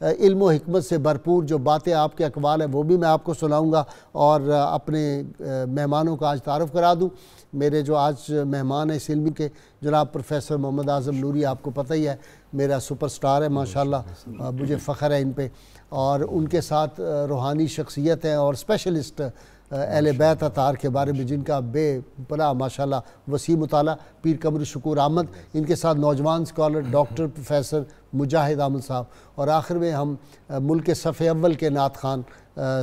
علم و حکمت سے بھرپور جو باتیں آپ کے اقوال ہیں وہ بھی میں آپ کو سناؤں گا، اور اپنے مہمانوں کا آج تعارف کرا دوں۔ میرے جو آج مہمان ہیں اس علم کے، جناب پروفیسر محمد اعظم نوری، آپ کو پتہ ہی ہے میرا سپر سٹار ہے ماشاءاللہ، مجھے فخر ہے ان پہ، اور ان کے ساتھ روحانی شخصیت ہیں اور اسپیشلسٹ اہل بیت اطہار کے بارے میں جن کا بے پناہ ماشاءاللہ وسیع مطالعہ، پیر قمر شکور احمد، ان کے ساتھ نوجوان اسکالر ڈاکٹر پروفیسر مجاہد احمد صاحب، اور آخر میں ہم ملک کے صف اول کے نعت خوان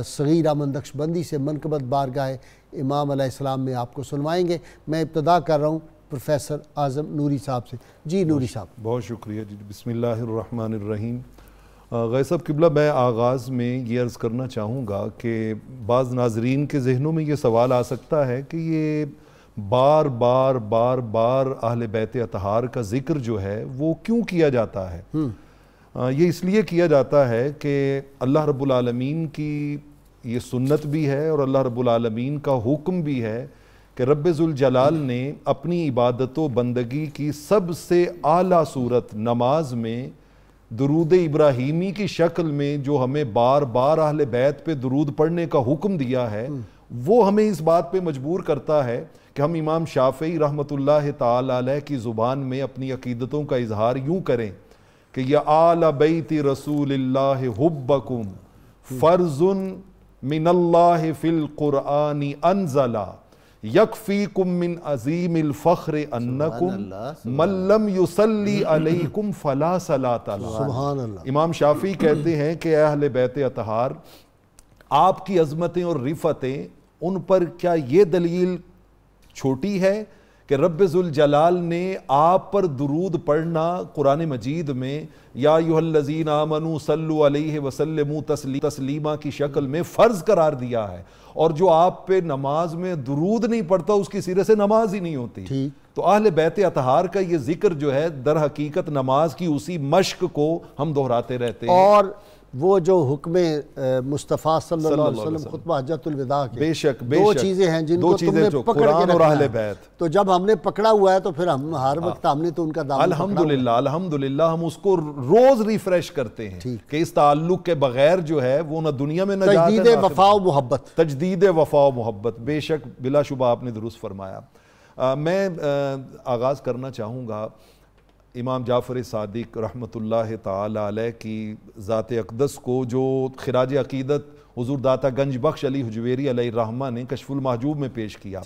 صغیر احمد نقشبندی سے منقبت بارگاہ امام علیہ السلام میں آپ کو سنوائیں گے۔ میں ابتدا کر رہا ہوں پروفیسر اعظم نوری صاحب سے۔ جی نوری صاحب۔ بہت شکریہ جی، بسم اللہ الرحمن الرحیم۔ غیث صاحب قبلہ، میں آغاز میں یہ عرض کرنا چاہوں گا کہ بعض ناظرین کے ذہنوں میں یہ سوال آ سکتا ہے کہ یہ بار بار اہل بیت اطہار کا ذکر جو ہے وہ کیوں کیا جاتا ہے؟ یہ اس لیے کیا جاتا ہے کہ اللہ رب العالمین کی یہ سنت بھی ہے اور اللہ رب العالمین کا حکم بھی ہے کہ رب ذوالجلال نے اپنی عبادت و بندگی کی سب سے اعلیٰ صورت نماز میں درود ابراہیمی کی شکل میں جو ہمیں بار بار اہل بیت پہ درود پڑھنے کا حکم دیا ہے، وہ ہمیں اس بات پہ مجبور کرتا ہے کہ ہم امام شافعی رحمۃ اللہ تعالی علیہ کی زبان میں اپنی عقیدتوں کا اظہار یوں کریں کہ یا آل بیت رسول اللہ حبکم فرض من اللہ فی القرآن انزلا یکفیکم من عظیم الفخر انکم من لم یصلی علیکم فلا صلاۃ لہ۔ سبحان اللہ۔ امام شافعی کہتے ہیں کہ اے اہل بیت اطہار، آپ کی عظمتیں اور رفعتیں ان پر کیا یہ دلیل چھوٹی ہے کہ رب ذوالجلال نے آپ پر درود پڑھنا قرآن مجید میں یا ایھا الذین آمنوا صلوا علیہ وسلموا تسلیما کی شکل میں فرض قرار دیا ہے، اور جو آپ پہ نماز میں درود نہیں پڑھتا اس کی سرے سے نماز ہی نہیں ہوتی۔ تو اہل بیت اطہار کا یہ ذکر جو ہے در حقیقت نماز کی اسی مشق کو ہم دہراتے رہتے ہیں، اور وہ جو حکم مصطفیٰ صلی اللہ علیہ وسلم خطبہ حجۃ الوداع کے بے شک دو چیزیں ہیں جن کو تم نے پکڑ کے قرآن اور رکھنا اہل ہے، بیت۔ تو جب ہم نے پکڑا ہوا ہے تو پھر ہم ہر وقت ہم نے تو ان کا دامن پکڑا ہوا ہے۔ الحمدللہ ہم اس کو روز ریفریش کرتے ہیں کہ اس تعلق کے بغیر جو ہے وہ نہ دنیا میں نجات ہے، تجدید وفا و محبت۔ تجدید وفا و محبت، بے شک بلا شبہ آپ نے درست فرمایا۔ میں آغاز کرنا چاہوں گا امام جعفر صادق رحمۃ اللہ تعالی علیہ کی ذات اقدس کو، جو خراج عقیدت حضور داتا گنج بخش علی حجویری علیہ الرحمہ نے کشف المحجوب میں پیش کیا۔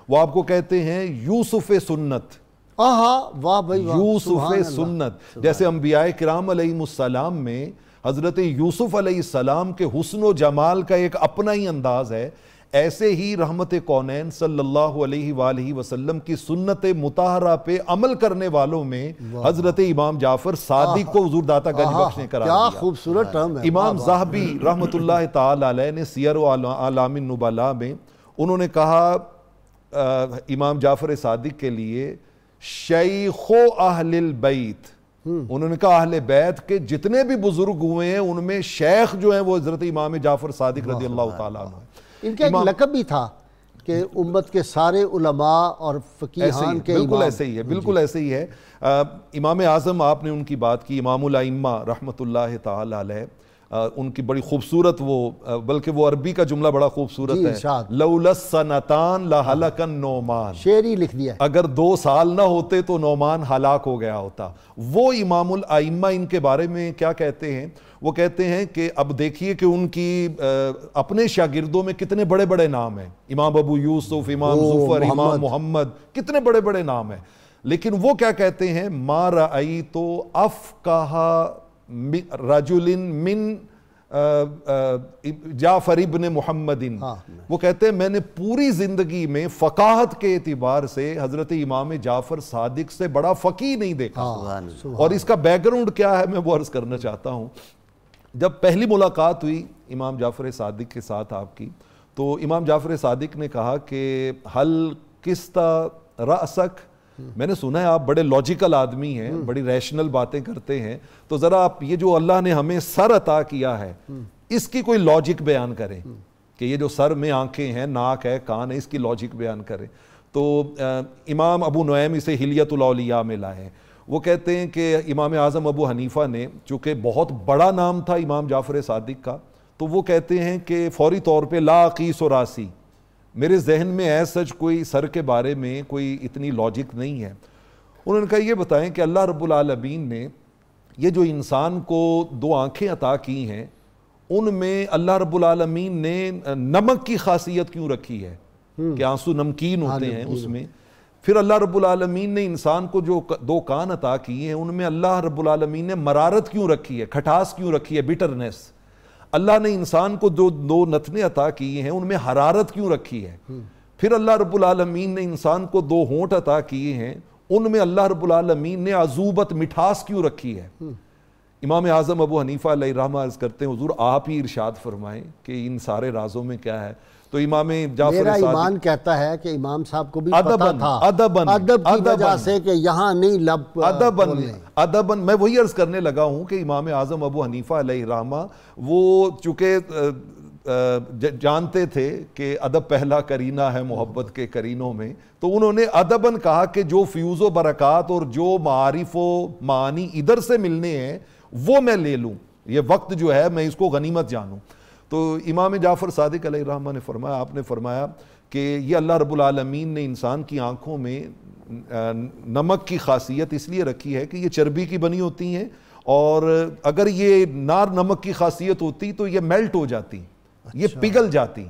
وہ آپ کو کہتے ہیں یوسف سنت، واہ بھائی واہ، یوسف سنت۔ جیسے انبیاء کرام علیہ السلام میں حضرت یوسف علیہ السلام کے حسن و جمال کا ایک اپنا ہی انداز ہے، ایسے ہی رحمت کونین صلی اللہ علیہ وآلہ وسلم کی سنت مطہرہ پہ عمل کرنے والوں میں حضرت امام جعفر صادق کو حضور داتا گنج بخش نے قرار دیا۔ کیا خوبصورت ٹرم ہے۔ امام ذہبی رحمت اللہ تعالی علیہ نے سیر و اعلام النبلاء میں انہوں نے کہا امام جعفر صادق کے لیے شیخ اہل البیت، انہوں نے کہا اہل بیت کے جتنے بھی بزرگ ہوئے ہیں ان میں شیخ جو ہیں وہ حضرت امام جعفر صادق رضی اللہ تعالیٰ عنہ۔ ان کا ایک لقب بھی تھا کہ امت کے سارے علماء اور فقیہان کے بالکل ایسے ہی ہے، بالکل ایسے ہی ہے۔ امام اعظم آپ نے ان کی بات کی، امام الائمہ رحمۃ اللہ تعالی علیہ، ان کی بڑی خوبصورت بلکہ وہ عربی کا جملہ بڑا خوبصورت ہے، لولا السنتان لہلک النعمان، شعر ہی لکھ دیا ہے، اگر 2 سال نہ ہوتے تو نعمان ہلاک ہو گیا ہوتا۔ وہ امام الائمہ ان کے بارے میں کیا کہتے ہیں؟ وہ کہتے ہیں کہ اب دیکھیے کہ ان کی اپنے شاگردوں میں کتنے بڑے بڑے نام ہیں، امام ابو یوسف، امام ظفر، امام محمد، کتنے بڑے بڑے نام ہیں، لیکن وہ کیا کہتے ہیں؟ ما رأیت افقہ رجل من جعفر ابن محمد، وہ کہتے ہیں میں نے پوری زندگی میں فقاہت کے اعتبار سے حضرت امام جعفر صادق سے بڑا فقیہ نہیں دیکھا۔ اور اس کا بیک گراؤنڈ کیا ہے میں وہ عرض کرنا چاہتا ہوں۔ جب پہلی ملاقات ہوئی امام جعفر صادق کے ساتھ آپ کی، تو امام جعفر صادق نے کہا کہ حل قسط رأسک، میں نے سنا ہے آپ بڑے لاجیکل آدمی ہیں، بڑی ریشنل باتیں کرتے ہیں، تو ذرا آپ یہ جو اللہ نے ہمیں سر عطا کیا ہے اس کی کوئی لاجک بیان کریں کہ یہ جو سر میں آنکھیں ہیں، ناک ہے، کان ہے، اس کی لاجک بیان کریں۔ تو امام ابو نعیم اسے حلیۃ الاولیاء میں لائے، وہ کہتے ہیں کہ امام اعظم ابو حنیفہ نے، چونکہ بہت بڑا نام تھا امام جعفر صادق کا، تو وہ کہتے ہیں کہ فوری طور پہ لا قیس و راسی، میرے ذہن میں سچ کوئی سر کے بارے میں کوئی اتنی لاجک نہیں ہے۔ انہوں نے کہا یہ بتائیں کہ اللہ رب العالمین نے یہ جو انسان کو 2 آنکھیں عطا کی ہیں، ان میں اللہ رب العالمین نے نمک کی خاصیت کیوں رکھی ہے کہ آنسو نمکین ہوتے ہیں اس میں؟ پھر اللہ رب العالمین نے انسان کو جو 2 کان عطا کیے ہیں، ان میں اللہ رب العالمین نے مرارت کیوں رکھی ہے، کھٹاس کیوں رکھی ہے، بیٹرنس؟ اللہ نے انسان کو 2 نتنے عطا کیے ہیں، ان میں حرارت کیوں رکھی ہے؟ پھر اللہ رب العالمین نے انسان کو 2 ہونٹ عطا کیے ہیں، ان میں اللہ رب العالمین نے عذوبت مٹھاس کیوں رکھی ہے؟ امام اعظم ابو حنیفہ علیہ رحمہ عرض کرتے ہیں حضور آپ ہی ارشاد فرمائیں کہ ان سارے رازوں میں کیا ہے؟ تو امام جعفر میرا صادق ایمان کہتا ہے کہ امام صاحب کو بھی پتہ تھا ادب کی وجہ سے کہ یہاں نہیں لب ادباً میں وہی عرض کرنے لگا ہوں کہ امام اعظم ابو حنیفہ علیہ رحمہ وہ چونکہ جانتے تھے کہ ادب پہلا کرینہ ہے محبت کے کرینوں میں، تو انہوں نے ادباً کہا کہ جو فیوز و برکات اور جو معارف و معانی ادھر سے ملنے ہیں وہ میں لے لوں، یہ وقت جو ہے میں اس کو غنیمت جانوں۔ تو امام جعفر صادق علیہ الرحمہ نے فرمایا، آپ نے فرمایا کہ یہ اللہ رب العالمین نے انسان کی آنکھوں میں نمک کی خاصیت اس لیے رکھی ہے کہ یہ چربی کی بنی ہوتی ہیں، اور اگر یہ نمک کی خاصیت ہوتی تو یہ میلٹ ہو جاتی، یہ پگھل جاتی۔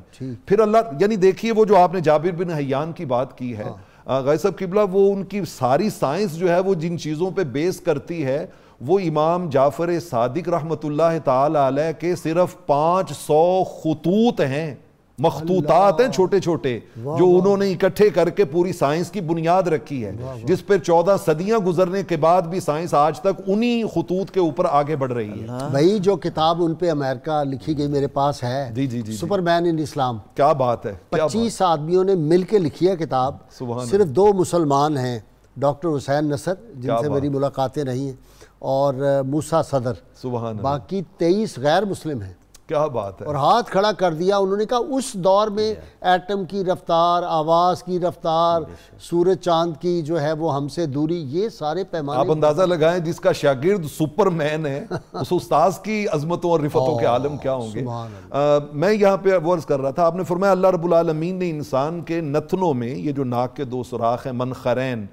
پھر اللہ یعنی دیکھیے وہ جو آپ نے جابر بن حیان کی بات کی ہے، غازی صاحب قبلہ، وہ ان کی ساری سائنس جو ہے وہ جن چیزوں پہ بیس کرتی ہے، وہ امام جعفر صادق رحمۃ اللہ تعالی علیہ کے صرف 500 خطوط ہیں، مخطوطات ہیں چھوٹے چھوٹے، جو انہوں نے اکٹھے کر کے پوری سائنس کی بنیاد رکھی ہے، جس پر 14 صدیاں گزرنے کے بعد بھی سائنس آج تک انہی خطوط کے اوپر آگے بڑھ رہی ہے۔ بھائی جو کتاب ان پہ امریکہ لکھی گئی میرے پاس ہے، سپر مین ان اسلام، کیا بات ہے، 25 آدمیوں نے مل کے لکھی ہے کتاب، صرف 2 مسلمان ہیں، ڈاکٹر حسین نصر جن سے میری ملاقاتیں رہی ہیں، اور موسیٰ صدر، باقی 23 غیر مسلم ہیں۔ کیا بات ہے، اور ہاتھ کھڑا کر دیا، انہوں نے کہا اس دور میں ایٹم کی رفتار، آواز کی رفتار، سورج چاند کی جو ہے وہ ہم سے دوری، یہ سارے پیمانے آپ اندازہ لگائیں جس کا شاگرد سپر مین ہے، اس استاذ کی عظمتوں اور رفتوں کے عالم کیا ہوں گے۔ میں یہاں پہ عرض کر رہا تھا، آپ نے فرمایا اللہ رب العالمین نے انسان کے نتنوں میں، یہ جو ناک کے 2 سوراخ ہیں منخرین،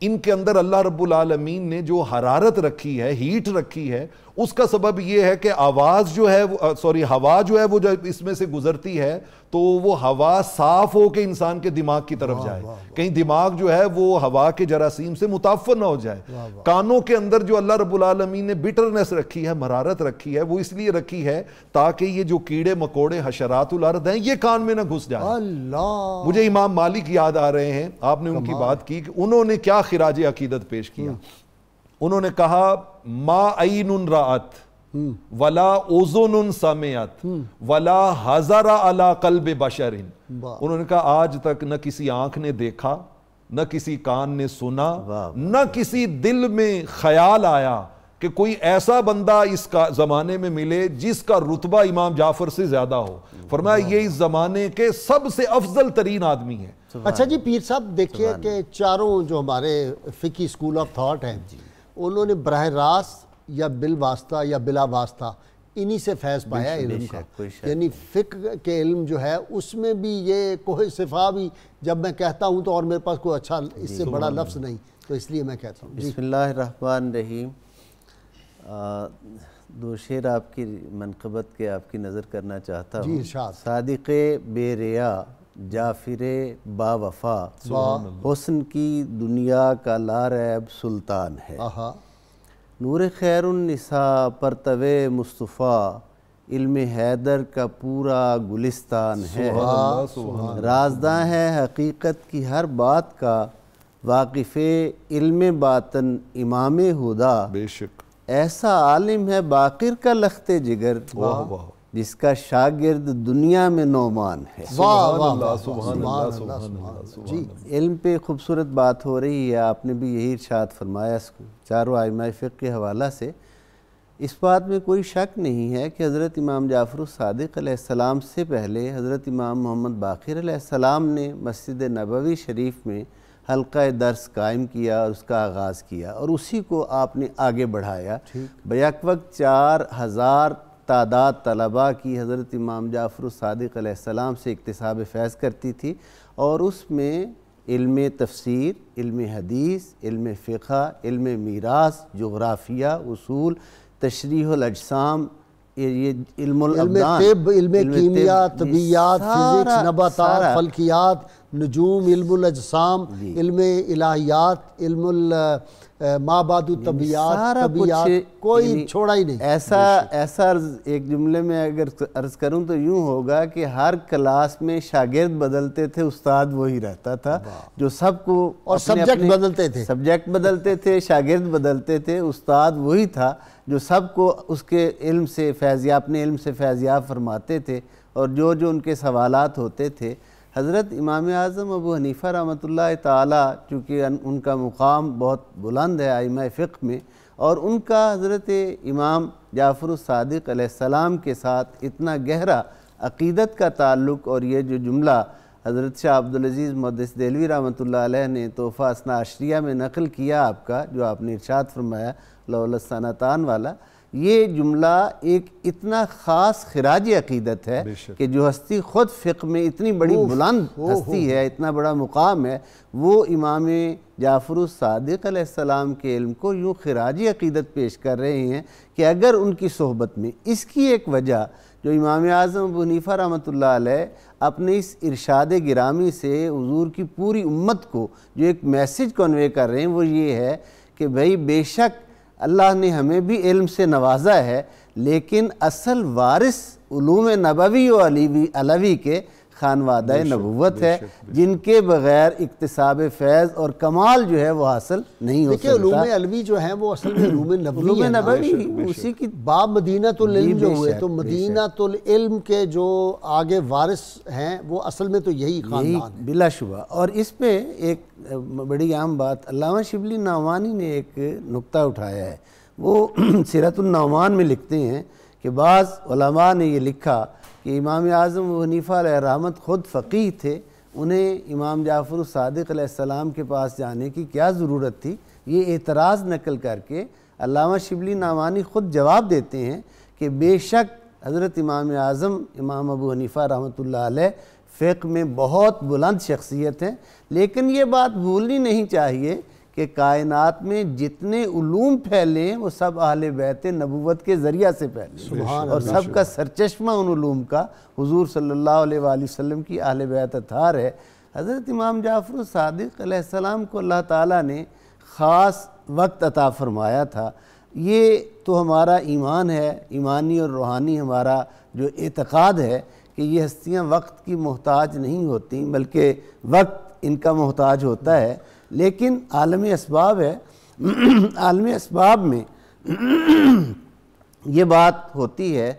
ان کے اندر اللہ رب العالمین نے جو حرارت رکھی ہے، ہیٹ رکھی ہے، اس کا سبب یہ ہے کہ آواز جو ہے ہوا جو ہے وہ جب اس میں سے گزرتی ہے تو وہ ہوا صاف ہو کے انسان کے دماغ کی طرف جائے، کہیں دماغ جو ہے وہ ہوا کے جراثیم سے متاثر نہ ہو جائے۔ کانوں کے اندر جو اللہ رب العالمین نے بیٹرنس رکھی ہے، مرارت رکھی ہے، وہ اس لیے رکھی ہے تاکہ یہ جو کیڑے مکوڑے حشرات الارض ہیں یہ کان میں نہ گھس جائیں۔ مجھے امام مالک یاد آ رہے ہیں، آپ نے ان کی بات کی کہ انہوں نے کیا خراج عقیدت پیش کیا، انہوں نے کہا ما عین رأت ولا اذن سمعت ولا حضر علی قلب بشر، انہوں نے کہا آج تک نہ کسی آنکھ نے دیکھا، نہ کسی کان نے سنا، نہ کسی دل میں خیال آیا کہ کوئی ایسا بندہ اس کا زمانے میں ملے جس کا رتبہ امام جعفر سے زیادہ ہو۔ فرمایا یہ اس زمانے کے سب سے افضل ترین آدمی ہیں۔ اچھا جی پیر صاحب دیکھیے کہ چاروں جو ہمارے فقہی اسکول آف تھاٹ ہیں، انہوں نے براہ راست یا بالواسطہ یا بلا واسطہ انہی سے فیض پایا علم کا، یعنی فقہ کے علم جو ہے اس میں بھی یہ کوہ صفا بھی جب میں کہتا ہوں تو اور میرے پاس کوئی اچھا اس سے بڑا لفظ نہیں، تو اس لیے میں کہتا ہوں۔ بسم اللہ الرحمن الرحیم۔ 2 شعر آپ کی منقبت کے آپ کی نظر کرنا چاہتا ہوں۔ صادق بے ریا جعفر با وفا، حسن کی دنیا کا لاریب سلطان ہے، نور خیر النساء پرتو مصطفیٰ، علم حیدر کا پورا گلستان ہے، رازداں ہے حقیقت کی ہر بات کا، واقف علم باطن امام ہدا، بے شک ایسا عالم ہے باقر کا لخت جگر، جس کا شاگرد دنیا میں نعمان ہے۔ جی علم پہ خوبصورت بات ہو رہی ہے، آپ نے بھی یہی ارشاد فرمایا چاروں ائمہ فقہ کے حوالہ سے۔ اس بات میں کوئی شک نہیں ہے کہ حضرت امام جعفر الصادق علیہ السلام سے پہلے حضرت امام محمد باقر علیہ السلام نے مسجد نبوی شریف میں حلقہ درس قائم کیا اور اس کا آغاز کیا اور اسی کو آپ نے آگے بڑھایا۔ بیک وقت 4000 تعداد طلباء کی حضرت امام جعفر الصادق علیہ السلام سے اکتساب فیض کرتی تھی، اور اس میں علم تفسیر، علم حدیث، علم فقہ، علم میراث، جغرافیہ، اصول، تشریح الاجسام، یہ علم الابدان، طب، علم کیمیا، طبیعیات، فزکس، نباتات، فلکیات، نجوم، علم الاجسام، علم الہیات، علم ما بعد الطبیعات، طبیعات، کوئی چھوڑا ہی نہیں۔ ایسا ایک جملے میں اگر عرض کروں تو یوں ہوگا کہ ہر کلاس میں شاگرد بدلتے تھے، استاد وہی رہتا تھا جو سب کو، اور سبجیکٹ بدلتے تھے، شاگرد بدلتے تھے، استاد وہی تھا جو سب کو اس کے علم سے فیضیاب، اپنے علم سے فیضیاب فرماتے تھے، اور جو ان کے سوالات ہوتے تھے۔ حضرت امام اعظم ابو حنیفہ رحمۃ اللہ تعالی، چونکہ ان کا مقام بہت بلند ہے ائمہ فقہ میں، اور ان کا حضرت امام جعفر الصادق علیہ السلام کے ساتھ اتنا گہرا عقیدت کا تعلق، اور یہ جو جملہ حضرت شاہ عبدالعزیز محدث دہلوی رحمۃ اللہ علیہ نے تحفہ اثنا عشریہ میں نقل کیا آپ کا، جو آپ نے ارشاد فرمایا لولا السنتان والا، یہ جملہ ایک اتنا خاص خراج عقیدت ہے کہ جو ہستی خود فقہ میں اتنی بڑی بلند ہستی ہے، اتنا بڑا مقام ہے، وہ امام جعفر الصادق علیہ السلام کے علم کو یوں خراج عقیدت پیش کر رہے ہیں کہ اگر ان کی صحبت میں، اس کی ایک وجہ جو امام اعظم ابو حنیفہ رحمۃ اللہ علیہ اپنے اس ارشاد گرامی سے حضور کی پوری امت کو جو ایک میسیج کنوے کر رہے ہیں، وہ یہ ہے کہ بھئی بے شک اللہ نے ہمیں بھی علم سے نوازا ہے، لیکن اصل وارث علوم نبوی و علوی کے خانوادہ نبوت ہے، جن کے بغیر اکتساب فیض اور کمال جو ہے وہ حاصل نہیں ہو سکتا۔ دیکھیں علوم علوی جو ہیں وہ اصل میں علوم نبوی ہیں، اسی کی باب مدینۃ العلم جو ہوئے، تو مدینۃ العلم کے جو آگے وارث ہیں وہ اصل میں تو یہی خاندان ہے بلا شبہ۔ اور اس پہ ایک بڑی عام بات علامہ شبلی نعمانی نے ایک نقطہ اٹھایا ہے، وہ سیرت النعمان میں لکھتے ہیں کہ بعض علماء نے یہ لکھا کہ امام اعظم ابو حنیفہ علیہ رحمت خود فقیہ تھے، انہیں امام جعفر الصادق علیہ السلام کے پاس جانے کی کیا ضرورت تھی۔ یہ اعتراض نقل کر کے علامہ شبلی نعمانی خود جواب دیتے ہیں کہ بے شک حضرت امام اعظم امام ابو حنیفہ رحمۃ اللہ علیہ فقہ میں بہت بلند شخصیت ہیں، لیکن یہ بات بھولنی نہیں چاہیے کہ کائنات میں جتنے علوم پھیلے ہیں وہ سب اہل بیت نبوت کے ذریعہ سے پھیلے، اور سب کا سرچشمہ ان علوم کا حضور صلی اللہ علیہ وآلہ وسلم کی اہل بیت اطہار ہے۔ حضرت امام جعفر الصادق علیہ السلام کو اللہ تعالیٰ نے خاص وقت عطا فرمایا تھا۔ یہ تو ہمارا ایمان ہے، ایمانی اور روحانی ہمارا جو اعتقاد ہے کہ یہ ہستیاں وقت کی محتاج نہیں ہوتی، بلکہ وقت ان کا محتاج ہوتا ہے، لیکن عالم اسباب ہے، عالم اسباب میں یہ بات ہوتی ہے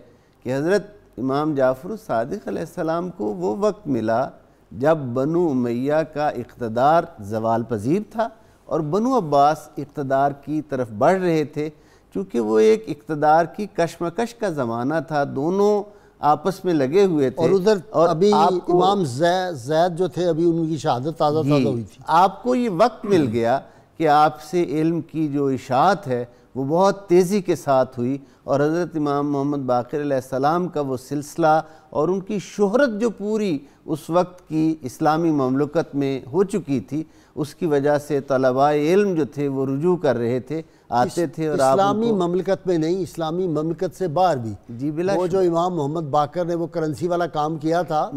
کہ حضرت امام جعفر الصادق علیہ السلام کو وہ وقت ملا جب بنو امیہ کا اقتدار زوال پذیر تھا اور بنو عباس اقتدار کی طرف بڑھ رہے تھے، چونکہ وہ ایک اقتدار کی کشمکش کا زمانہ تھا، دونوں آپس میں لگے ہوئے تھے، اور ادھر ابھی امام زید جو تھے ابھی ان کی شہادت تازہ ہوئی تھی۔ آپ کو یہ وقت مل گیا کہ آپ سے علم کی جو اشاعت ہے وہ بہت تیزی کے ساتھ ہوئی، اور حضرت امام محمد باقر علیہ السلام کا وہ سلسلہ اور ان کی شہرت جو پوری اس وقت کی اسلامی مملکت میں ہو چکی تھی، اس کی وجہ سے طلباء علم جو تھے وہ رجوع کر رہے تھے، آتے تھے، اور اسلامی مملکت میں نہیں، اسلامی مملکت سے باہر بھی جی بلا وہ جو امام محمد باقر نے وہ کرنسی والا کام کیا تھا،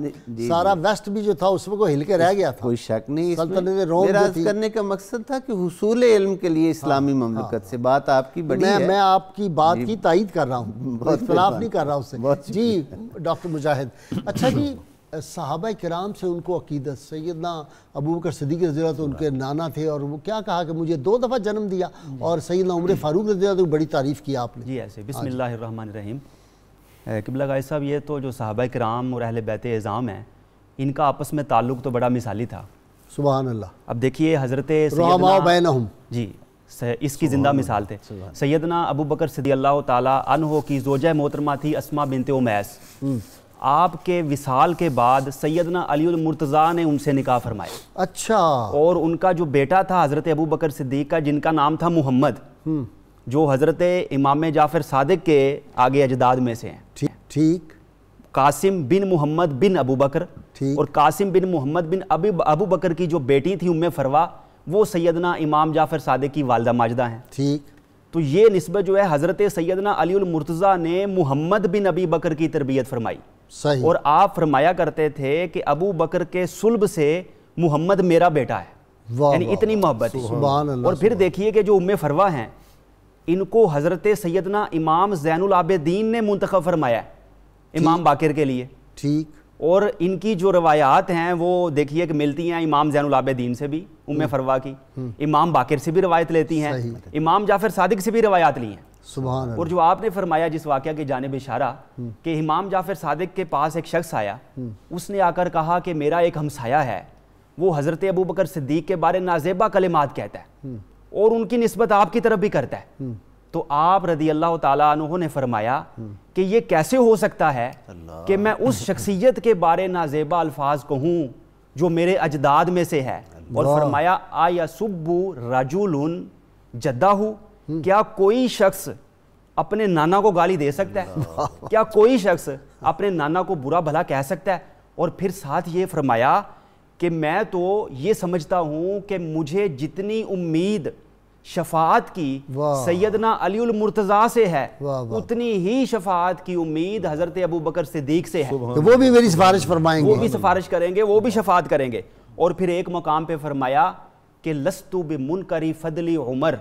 سارا ویسٹ بھی جو تھا اس میں کو ہل کے رہ گیا تھا، کوئی شک نہیں۔ سلطنت روم میرا عرض کرنے کا مقصد تھا کہ حصول علم کے لیے اسلامی مملکت سے بات آپ کی بڑی ہے، میں آپ کی بات کی تائید کر رہا ہوں، اختلاف نہیں کر رہا اس سے۔ جی ڈاکٹر مجاہد، اچھا جی صحابہ کرام سے ان کو عقیدت، سیدنا ابوبکر صدیق رضی اللہ عنہ ان کے نانا تھے، اور وہ کیا کہا کہ مجھے 2 دفعہ جنم دیا، اور سیدنا عمر فاروق رضی اللہ عنہ بڑی تعریف کی آپ نے۔ جی ایسے بسم اللہ الرحمن الرحیم۔ قبلہ گائی صاحب، یہ تو جو صحابہ کرام اور اہل بیت اعظام ہیں، ان کا آپس میں تعلق تو بڑا مثالی تھا، سبحان اللہ۔ اب دیکھیے حضرت رحماء بینہم، جی اس کی زندہ مثال تھے سیدنا ابو بکر صدی اللہ تعالیٰ عنہ کی زوجہ محترمہ تھی اسماء بنت امیس، آپ کے وصال کے بعد سیدنا علی المرتضیٰ نے ان سے نکاح فرمایا. اچھا. اور ان کا جو بیٹا تھا حضرت ابو بکر صدیق کا، جن کا نام تھا محمد، جو حضرت امام جعفر صادق کے آگے اجداد میں سے ہیں. ٹھیک. قاسم بن محمد بن ابو بکر، اور قاسم بن محمد بن ابو بکر کی جو بیٹی تھی ام فروا، وہ سیدنا امام جعفر صادق کی والدہ ماجدہ ہیں. ٹھیک. تو یہ نسبت جو ہے حضرت سیدنا علی المرتضیٰ نے محمد بن ابی بکر کی تربیت فرمائی. صحیح. اور آپ فرمایا کرتے تھے کہ ابو بکر کے صلب سے محمد میرا بیٹا ہے. یعنی اتنی محبت ہے. سبحان اللہ. اور پھر دیکھیے کہ جو ام فروا ہیں، ان کو حضرت سیدنا امام زین العابدین نے منتخب فرمایا ہے امام باقر کے لیے. ٹھیک. اور ان کی جو روایات ہیں وہ دیکھیے کہ ملتی ہیں امام زین العابدین سے بھی، ام فروا کی، امام باقر سے بھی روایت لیتی ہیں، امام جعفر صادق سے بھی روایات لی ہیں. سبحان اللہ. اور جو آپ نے فرمایا جس واقعہ کی جانب اشارہ کہ امام جعفر صادق کے پاس ایک شخص آیا، اس نے آ کر کہا کہ میرا ایک ہمسایہ ہے، وہ حضرت ابو بکر صدیق کے بارے نازیبا کلمات کہتا ہے اور ان کی نسبت آپ کی طرف بھی کرتا ہے. تو آپ رضی اللہ تعالیٰ عنہ نے فرمایا کہ یہ کیسے ہو سکتا ہے کہ میں اس شخصیت کے بارے نازیبا الفاظ کہوں جو میرے اجداد میں سے ہے. اور فرمایا آیا سبو رجل جدہ، کیا کوئی شخص اپنے نانا کو گالی دے سکتا ہے؟ کیا کوئی شخص اپنے نانا کو برا بھلا کہہ سکتا ہے؟ اور پھر ساتھ یہ فرمایا کہ میں تو یہ سمجھتا ہوں کہ مجھے جتنی امید شفاعت کی سیدنا علی المرتضیٰ سے ہے، اتنی ہی شفاعت کی امید حضرت ابو بکر صدیق سے ہے. وہ بھی میری سفارش فرمائیں گے، وہ بھی سفارش کریں گے، وہ بھی شفاعت کریں گے. اور پھر ایک مقام پہ فرمایا کہ لستو بمنکری فضل عمر،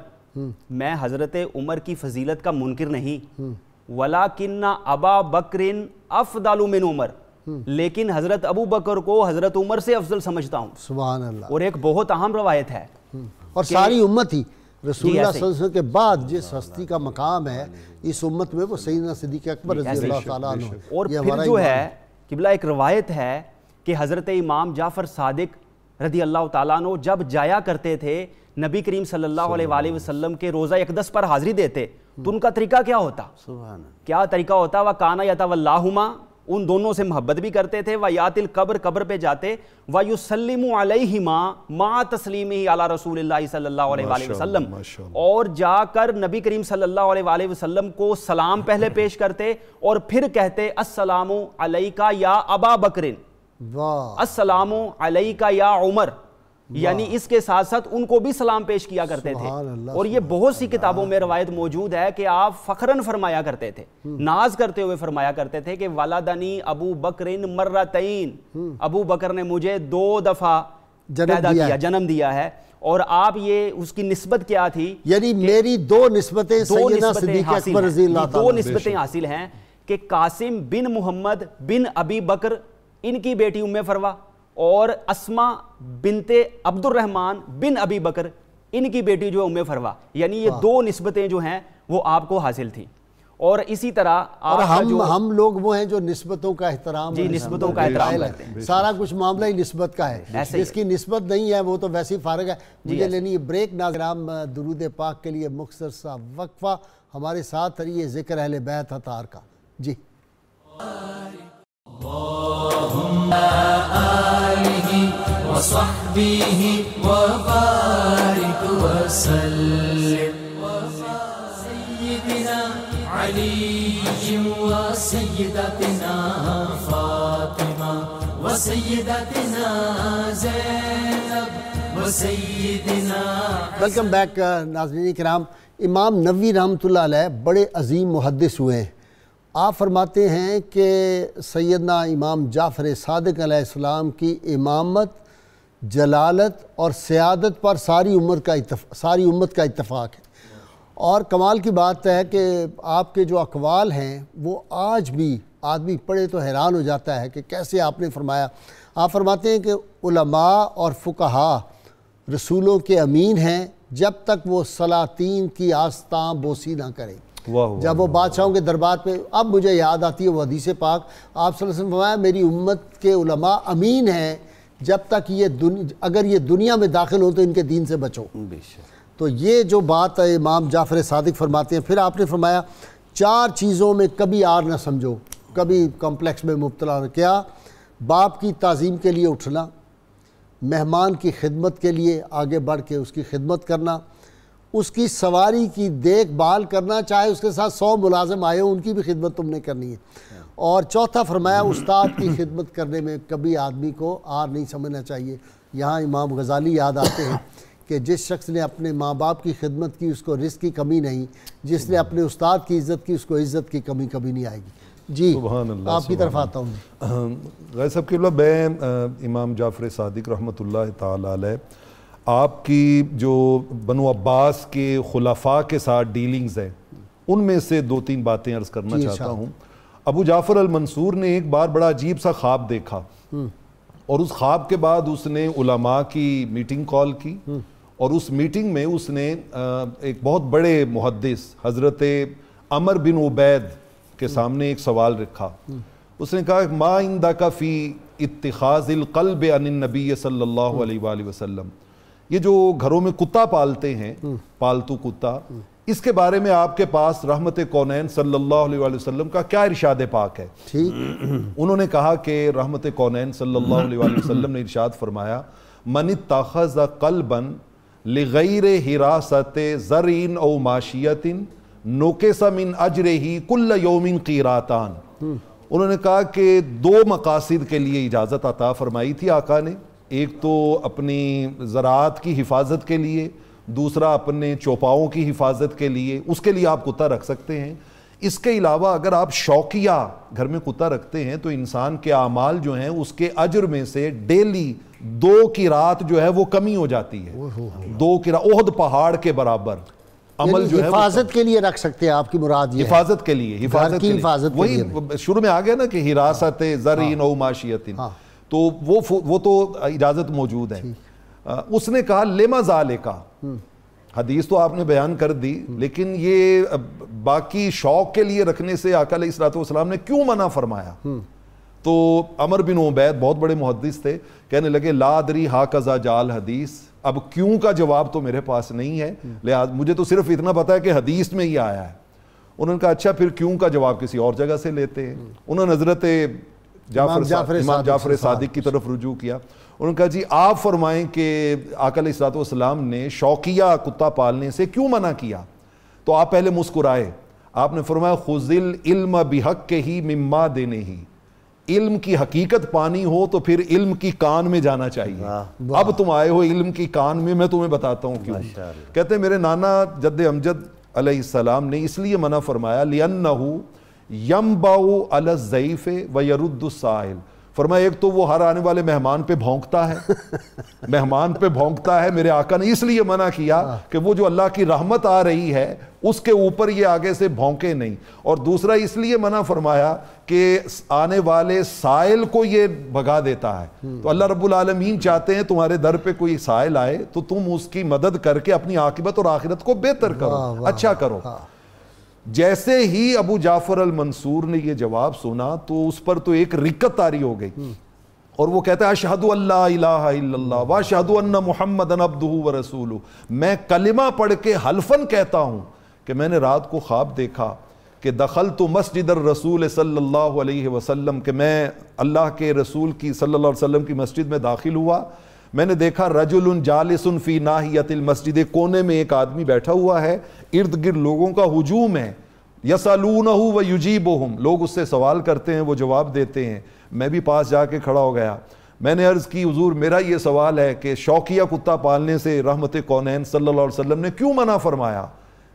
میں حضرت عمر کی فضیلت کا منکر نہیں، ولیکن ابا بکر افضل من عمر، لیکن حضرت ابو بکر کو حضرت عمر سے افضل سمجھتا ہوں. سبحان اللہ. اور ایک بہت اہم روایت ہے، اور ساری امت ہی رسول اللہ صلی اللہ علیہ وسلم کے بعد جس ہستی کا مقام ہے اس امت میں وہ سیدنا صدیق اکبر رضی اللہ تعالیٰ عنہ. اور پھر جو ہے قبلہ ایک روایت ہے کہ حضرت امام جعفر صادق رضی اللہ تعالیٰ عنہ جب جایا کرتے تھے نبی کریم صلی اللہ علیہ وآلہ وسلم کے روزہ اقدس پر حاضری دیتے تو ان کا طریقہ کیا ہوتا؟ کیا طریقہ ہوتا؟ وَكَانَ يَتَوَلَّاهُمَا، ان دونوں سے محبت بھی کرتے تھے. وَيَاتِ الْقَبْرِ، قبر پہ جاتے. وَيُسَلِّمُ عَلَيْهِمَا مَعَ تَسْلِيمِهِ عَلَى رَسُولِ اللَّهِ صلی اللہ علیہ وآلہ وسلم، اور جا کر نبی کریم صلی اللہ علیہ وآلہ وسلم کو سلام پہلے پیش کرتے اور پھر کہتے السلام علیکہ یا ابا بکر، السلام علیکہ یا عمر. یعنی اس کے ساتھ ساتھ ان کو بھی سلام پیش کیا کرتے تھے. اور یہ بہت سی کتابوں میں روایت موجود ہے کہ آپ فخراً فرمایا کرتے تھے، ناز کرتے ہوئے فرمایا کرتے تھے کہ ولدنی ابو بکر مرتین، ابو بکر نے مجھے 2 دفعہ پیدا کیا، جنم دیا ہے. اور آپ یہ اس کی نسبت کیا تھی؟ یعنی میری 2 نسبتیں سیدنا صدیق اکبر رضی اللہ تعالیٰ 2 نسبتیں حاصل ہیں کہ قاسم بن محمد بن ابی بکر، ان کی بیٹی ام فروا، اور اسما بنت عبد الرحمن بن ابی بکر، ان کی بیٹی جو ام فروا. یعنی یہ 2 نسبتیں جو ہیں وہ آپ کو حاصل تھیں. اور اسی طرح اور ہم لوگ وہ ہیں جو نسبتوں کا احترام، جی نسبتوں کا احترام کرتے ہیں. سارا کچھ معاملہ ہی نسبت کا ہے، جس کی نسبت نہیں ہے وہ تو ویسے ہی فارغ ہے. مجھے لینی ہے بریک. ناظرین درود پاک کے لیے مختصر سا وقفہ. ہمارے ساتھ رہیے ذکر اہل بیت اطہار کا. جی اللہم آلہ وصحبہ وبارک وسلم سیدنا علی وسیدتنا فاطمہ وسیدتنا زینب وسیدنا. ویلکم بیک ناظرین کرام. امام نووی رحمۃ اللہ علیہ بڑے عظیم محدث ہوئے ہیں. آپ فرماتے ہیں کہ سیدنا امام جعفر صادق علیہ السلام کی امامت، جلالت اور سیادت پر ساری امت کا اتفاق ہے. اور کمال کی بات ہے کہ آپ کے جو اقوال ہیں وہ آج بھی آدمی پڑھے تو حیران ہو جاتا ہے کہ کیسے آپ نے فرمایا. آپ فرماتے ہیں کہ علماء اور فقہا رسولوں کے امین ہیں جب تک وہ سلاطین کی آستاں بوسی نہ کریں. جب وہ بادشاہوں کے دربار پہ، اب مجھے یاد آتی ہے وہ حدیث پاک، آپ صلی اللہ علیہ وسلم فرمایا میری امت کے علماء امین ہیں جب تک اگر یہ دنیا میں داخل ہو تو ان کے دین سے بچو. تو یہ جو بات ہے امام جعفر صادق فرماتے ہیں. پھر آپ نے فرمایا 4 چیزوں میں کبھی آر نہ سمجھو، کبھی کمپلیکس میں مبتلا نہ کیا۔ باپ کی تعظیم کے لیے اٹھنا، مہمان کی خدمت کے لیے آگے بڑھ کے اس کی خدمت کرنا، اس کی سواری کی دیکھ بھال کرنا، چاہے اس کے ساتھ 100 ملازم آئے ہوں ان کی بھی خدمت تم نے کرنی ہے۔ اور چوتھا فرمایا استاد کی خدمت کرنے میں کبھی آدمی کو آر نہیں سمجھنا چاہیے۔ یہاں امام غزالی یاد آتے ہیں کہ جس شخص نے اپنے ماں باپ کی خدمت کی اس کو رزق کی کمی نہیں، جس نے اپنے استاد کی عزت کی اس کو عزت کی کمی کبھی نہیں آئے گی۔ جی سبحان اللہ، آپ کی طرف آتا ہوں۔ غیر صاحب قبلہ، میں امام جعفر صادق رحمۃ اللہ تعالی علیہ آپ کی جو بنو عباس کے خلفاء کے ساتھ ڈیلنگز ہیں ان میں سے 2-3 باتیں عرض کرنا چاہتا ہوں۔ ابو جعفر المنصور نے ایک بار بڑا عجیب سا خواب دیکھا، اور اس خواب کے بعد اس نے علماء کی میٹنگ کال کی، اور اس میٹنگ میں اس نے ایک بہت بڑے محدث حضرت عمر بن عبید کے سامنے ایک سوال رکھا۔ اس نے کہا ما عندک فی اتخاذ القلب عن النبی صلی اللہ علیہ وآلہ وسلم، یہ جو گھروں میں کتا پالتے ہیں، پالتو کتا، اس کے بارے میں آپ کے پاس رحمت کونین صلی اللہ علیہ وآلہ وسلم کا کیا ارشاد پاک ہے؟ انہوں نے کہا کہ رحمت کونین صلی اللہ علیہ وآلہ وسلم نے ارشاد فرمایا من اتخذ قلبا لغیر حراست زرع او معشیت نقص من اجرہ کل یوم قیراتان۔ انہوں نے کہا کہ 2 مقاصد کے لیے اجازت عطا فرمائی تھی آقا نے، ایک تو اپنی زراعت کی حفاظت کے لیے، دوسرا اپنے چوپاؤں کی حفاظت کے لیے، اس کے لیے آپ کتا رکھ سکتے ہیں۔ اس کے علاوہ اگر آپ شوقیہ گھر میں کتا رکھتے ہیں تو انسان کے اعمال جو ہیں اس کے اجر میں سے ڈیلی 2 قرات جو ہے وہ کمی ہو جاتی ہے، 2 قرات احد پہاڑ کے برابر عمل جو ہے حفاظت کے لیے رکھ سکتے ہیں، آپ کی مراد یہ حفاظت کے لیے، حفاظت کی حفاظت، وہی شروع میں آ گیا نا کہ حراست زرع او معشیت، تو وہ تو اجازت موجود ہے۔ اس نے کہا لما ذالک، حدیث تو آپ نے بیان کر دی، لیکن یہ باقی شوق کے لیے رکھنے سے آقا علیہ الصلوۃ والسلام نے کیوں منع فرمایا؟ تو عمر بن عبید بہت بڑے محدث تھے، کہنے لگے لا ادری ہاکذا جال حدیث، اب کیوں کا جواب تو میرے پاس نہیں ہے، لہٰذا مجھے تو صرف اتنا پتا ہے کہ حدیث میں ہی آیا ہے۔ انہوں نے کہا اچھا پھر کیوں کا جواب کسی اور جگہ سے لیتے ہیں۔ انہوں نے حضرت امام جعفر صادق کی طرف رجوع کیا۔ انہوں نے کہا جی آپ فرمائیں کہ آقا علیہ الصلوۃ والسلام نے شوقیہ کتا پالنے سے کیوں منع کیا؟ تو آپ پہلے مسکرائے، آپ نے فرمایا خذ العلم بحقہ مما دینہ، علم کی حقیقت پانی ہو تو پھر علم کی کان میں جانا چاہیے۔ اب تم آئے ہو علم کی کان میں تمہیں بتاتا ہوں کیوں۔ کہتے ہیں میرے نانا جد امجد علیہ السلام نے اس لیے منع فرمایا لِأَنَّهُ يَنْبَعُ عَلَى الضَّيْفِ وَيَرُدُّ السَّائِلَ، فرمایا ایک تو وہ ہر آنے والے مہمان پہ بھونکتا ہے، میرے آقا نے اس لیے منع کیا کہ وہ جو اللہ کی رحمت آ رہی ہے اس کے اوپر یہ آگے سے بھونکے نہیں، اور دوسرا اس لیے منع فرمایا کہ آنے والے سائل کو یہ بھگا دیتا ہے۔ تو اللہ رب العالمین چاہتے ہیں تمہارے در پہ کوئی سائل آئے تو تم اس کی مدد کر کے اپنی عاقبت اور آخرت کو بہتر کرو، اچھا کرو۔ جیسے ہی ابو جعفر المنصور نے یہ جواب سنا تو اس پر تو ایک رکت طاری ہو گئی، اور وہ کہتا ہے اشہد ان لا الہ الا اللہ واشہد ان محمدًا عبدہ ورسولہ، میں کلمہ پڑھ کے حلفاً کہتا ہوں کہ میں نے رات کو خواب دیکھا کہ دخلت مسجد الرسول صلی اللہ علیہ وسلم، کہ میں اللہ کے رسول کی صلی اللہ علیہ وسلم کی مسجد میں داخل ہوا، میں نے دیکھا رجل جالس فی ناحیۃ المسجد، کونے میں ایک آدمی بیٹھا ہوا ہے، ارد گرد لوگوں کا ہجوم ہے، یسالونہ ویجیبہم، لوگ اس سے سوال کرتے ہیں وہ جواب دیتے ہیں۔ میں بھی پاس جا کے کھڑا ہو گیا، میں نے عرض کی حضور میرا یہ سوال ہے کہ شوقیہ کتا پالنے سے رحمت کونین صلی اللہ علیہ وسلم نے کیوں منع فرمایا؟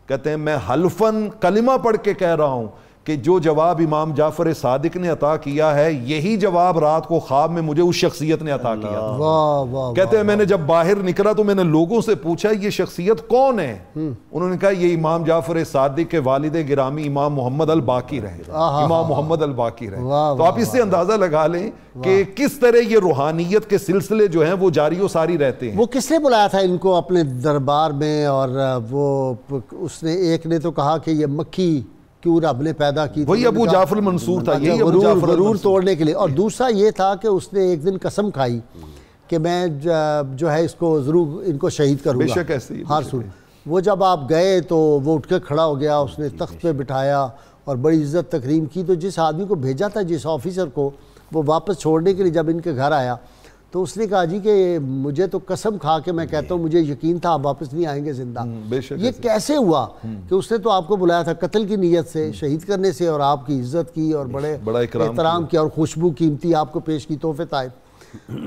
کہتے ہیں میں حلفاً کلمہ پڑھ کے کہہ رہا ہوں کہ جو جواب امام جعفر صادق نے عطا کیا ہے یہی جواب رات کو خواب میں مجھے اس شخصیت نے عطا کیا۔ کہتے ہیں میں نے جب باہر نکلا تو میں نے لوگوں سے پوچھا یہ شخصیت کون ہے؟ انہوں نے کہا یہ امام جعفر صادق کے والد گرامی امام محمد الباقر ہے، امام محمد الباقر ہے۔ تو آپ اس سے اندازہ لگا لیں کہ کس طرح یہ روحانیت کے سلسلے جو ہیں وہ جاری و ساری رہتے ہیں۔ وہ کس نے بلایا تھا ان کو اپنے دربار میں؟ اور وہ اس نے ایک نے تو کہا کہ یہ مکھی کیوں رب نے پیدا کی، وہی ابو جعفر المنصور تھا، یہی ابو جعفر غرور توڑنے کے لیے۔ اور دوسرا یہ تھا کہ اس نے ایک دن قسم کھائی کہ میں جو ہے اس کو ضرور ان کو شہید کروں گا، بے شک ایسے ہی۔ ہر صورت وہ جب آپ گئے تو وہ اٹھ کے کھڑا ہو گیا، اس نے تخت پہ بٹھایا، اور بڑی عزت تکریم کی. تو جس آدمی کو بھیجا تھا, جس آفیسر کو, وہ واپس چھوڑنے کے لیے جب ان کے گھر آیا تو اس نے کہا جی کہ مجھے تو قسم کھا کے میں کہتا ہوں مجھے یقین تھا آپ واپس نہیں آئیں گے زندہ. یہ کیسے ہوا کہ اس نے تو آپ کو بلایا تھا قتل کی نیت سے, شہید کرنے سے, اور آپ کی عزت کی اور بڑے احترام کیا اور خوشبو قیمتی آپ کو پیش کی, تحفے طائف.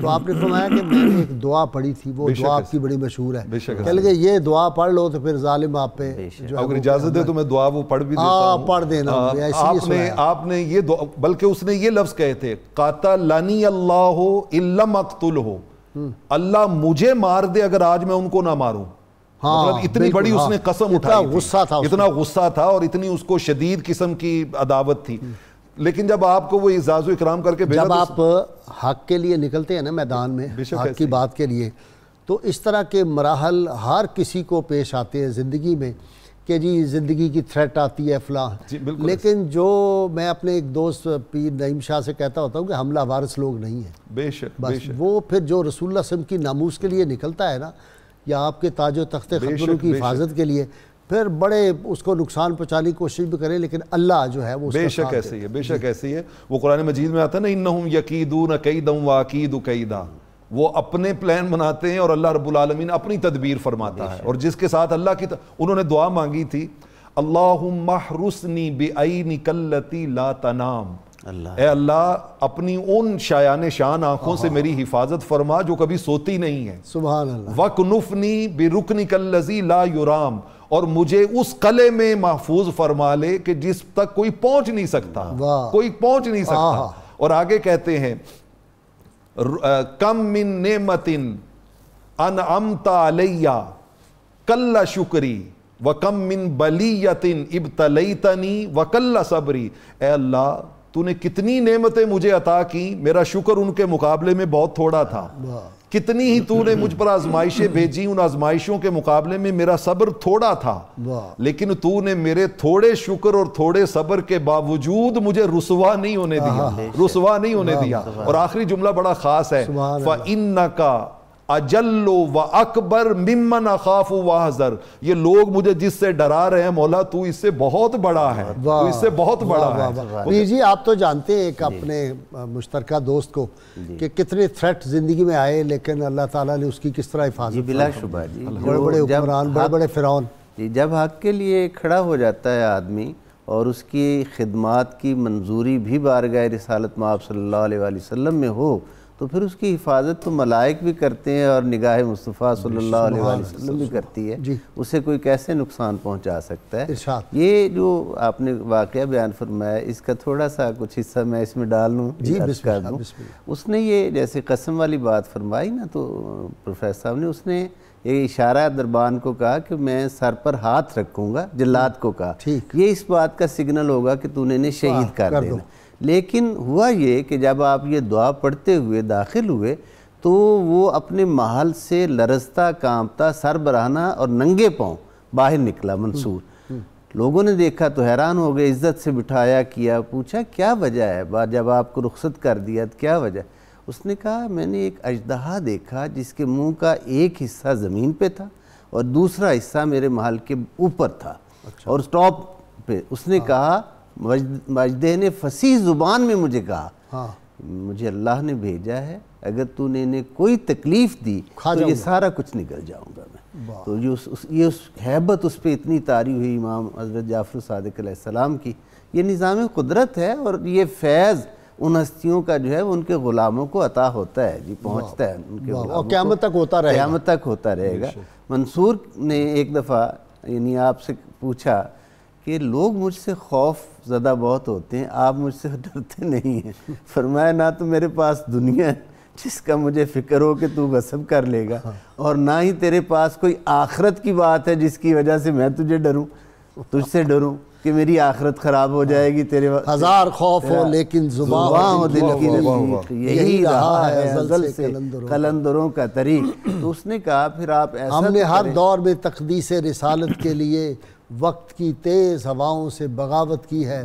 تو آپ نے فرمایا کہ میں نے ایک دعا پڑھی تھی, وہ دعا آپ کی بڑی مشہور ہے, کہہ لگے یہ دعا پڑھ لو تو پھر ظالم آپ پہ. اگر اجازت دے تو میں دعا وہ پڑھ بھی دیتا ہوں. پڑھ دینا. آپ نے یہ دعا, بلکہ اس نے یہ لفظ کہے تھے, قاتلنی اللہ الا مقتلہ, اللہ مجھے مار دے اگر آج میں ان کو نہ ماروں. مطلب اتنی بڑی اس نے قسم اٹھائی تھی, اتنا غصہ تھا اور اتنی اس کو شدید قسم کی عداوت تھی. لیکن جب آپ کو وہ اعزاز و اکرام کر کے بھیجا, جب آپ حق کے لیے نکلتے ہیں نا میدان میں, حق کی بات کے لیے, تو اس طرح کے مراحل ہر کسی کو پیش آتے ہیں زندگی میں کہ جی زندگی کی تھریٹ آتی ہے فلاں. لیکن جو میں اپنے ایک دوست پیر نعیم شاہ سے کہتا ہوتا ہوں کہ حملہ وارث لوگ نہیں ہیں. بے شک, بس وہ پھر جو رسول اللہ صلی اللہ علیہ وسلم کی ناموس کے لیے نکلتا ہے نا, یا آپ کے تاج و تخت خطروں کی حفاظت کے لیے, پھر بڑے اس کو نقصان پہنچانے کی کوشش بھی کریں, لیکن اللہ جو ہے وہ بے شک ایسے ہی ہے, بے شک ایسے ہی ہے. وہ قرآن مجید میں آتا ہے نا, انہم یکیدون کیدا واکید کیدا, وہ اپنے پلان بناتے ہیں اور اللہ رب العالمین اپنی تدبیر فرماتا ہے. اور جس کے ساتھ اللہ کی انہوں نے دعا مانگی تھی, اللہم احرسنی بعینک التی لا تنام, اے اللہ اپنی ان شایان شان آنکھوں سے میری حفاظت فرما جو کبھی سوتی نہیں ہے. سبحان اللہ. وَقْنُفْنِي بِرُكْنِكَ الَّذِي لَا يُرَامُ, اور مجھے اس قلعے میں محفوظ فرما لے کہ جس تک کوئی پہنچ نہیں سکتا, کوئی پہنچ نہیں سکتا. اور آگے کہتے ہیں, کم من نعمت انعمت علی کل شکری وکم من بلیت ابتلیتنی وکل صبری. اے اللہ تو نے کتنی نعمتیں مجھے عطا کی, میرا شکر ان کے مقابلے میں بہت تھوڑا تھا. کتنی ہی تو نے مجھ پر آزمائشیں بھیجی, ان آزمائشوں کے مقابلے میں میرا صبر تھوڑا تھا, لیکن تو نے میرے تھوڑے شکر اور تھوڑے صبر کے باوجود مجھے رسوا نہیں ہونے دیا, رسوا نہیں ہونے دیا. اور آخری جملہ بڑا خاص ہے, فَإِنَّكَ اجل و اکبر ممن اخاف واحذر, یہ لوگ مجھے جس سے ڈرا رہے ہیں مولا تو اس سے بہت بڑا ہے, تو اس سے بہت بڑا ہے. پیر جی آپ تو جانتے ہیں ایک اپنے مشترکہ دوست کو کہ کتنے تھریٹ زندگی میں آئے, لیکن اللہ تعالیٰ نے اس کی کس طرح حفاظت. بلا شبہ جی, بڑے بڑے حکمران, بڑے بڑے فرعون. جب حق کے لیے کھڑا ہو جاتا ہے آدمی اور اس کی خدمات کی منظوری بھی بارگاہ رسالت مآب صلی اللہ علیہ وآلہ وسلم میں ہو, تو پھر اس کی حفاظت تو ملائک بھی کرتے ہیں اور نگاہ مصطفیٰ صلی اللہ علیہ وآلہ وسلم بھی کرتی ہے. اسے کوئی کیسے نقصان پہنچا سکتا ہے. یہ جو آپ نے واقعہ بیان فرمایا, اس کا تھوڑا سا کچھ حصہ میں اس میں ڈال لوں, کر دوں. اس نے یہ جیسے قسم والی بات فرمائی نا, تو پروفیسر صاحب نے اس نے یہ اشارہ دربان کو کہا کہ میں سر پر ہاتھ رکھوں گا, جلاد کو کہا یہ اس بات کا سگنل ہوگا کہ تو نے انہیں شہید کر دینا. لیکن ہوا یہ کہ جب آپ یہ دعا پڑھتے ہوئے داخل ہوئے تو وہ اپنے محل سے لرزتا کانپتا سر برہنہ اور ننگے پاؤں باہر نکلا منصور. لوگوں نے دیکھا تو حیران ہو گئے, عزت سے بٹھایا, کیا, پوچھا کیا وجہ ہے, جب آپ کو رخصت کر دیا تو کیا وجہ. اس نے کہا میں نے ایک اژدہا دیکھا جس کے منہ کا ایک حصہ زمین پہ تھا اور دوسرا حصہ میرے محل کے اوپر تھا اور ٹاپ پہ. اس نے کہا, مجدہ نے فصیح زبان میں مجھے کہا, مجھے اللہ نے بھیجا ہے, اگر تو نے انہیں کوئی تکلیف دی تو یہ سارا کچھ نکل جاؤں گا میں. تو یہ اس حیبت اس پہ اتنی طاری ہوئی امام حضرت جعفر صادق علیہ السلام کی. یہ نظام قدرت ہے اور یہ فیض ان ہستیوں کا جو ہے ان کے غلاموں کو عطا ہوتا ہے, جی پہنچتا ہے ان کے غلاموں کو, قیامت تک ہوتا رہے گا, قیامت تک ہوتا رہے گا. منصور نے ایک دفعہ یعنی آپ سے پوچھا کہ لوگ مجھ سے خوف زدہ بہت ہوتے ہیں, آپ مجھ سے ڈرتے نہیں ہیں. فرمایا نہ تو میرے پاس دنیا ہے جس کا مجھے فکر ہو کہ تو غصب کر لے گا, اور نہ ہی تیرے پاس کوئی آخرت کی بات ہے جس کی وجہ سے میں تجھے ڈروں, تجھ سے ڈروں کہ میری آخرت خراب ہو جائے گی. تیرے ہزار خوف ہو لیکن زباں ہو دل کی رفیق, یہی رہا ہے ازل سے قلندروں کا طریق. تو اس نے کہا پھر آپ ایسا ہم نے ہر دور میں تقدیس رسالت کے لیے وقت کی تیز ہواؤں سے بغاوت کی ہے,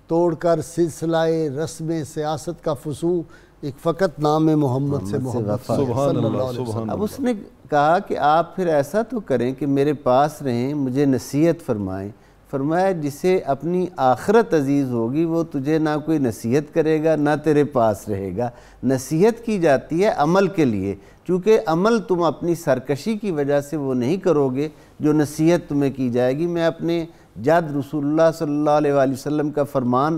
توڑ کر سلسلہ رسم سیاست کا فسوں, ایک فقط نام محمد سے محمد سبحان اللہ سبحان. اب اس نے کہا کہ آپ پھر ایسا تو کریں کہ میرے پاس رہیں, مجھے نصیحت فرمائیں, فرمایا جسے اپنی آخرت عزیز ہوگی وہ تجھے نہ کوئی نصیحت کرے گا نہ تیرے پاس رہے گا. نصیحت کی جاتی ہے عمل کے لیے، چونکہ عمل تم اپنی سرکشی کی وجہ سے وہ نہیں کرو گے جو نصیحت تمہیں کی جائے گی. میں اپنے جد رسول اللہ صلی اللہ علیہ وآلہ وسلم کا فرمان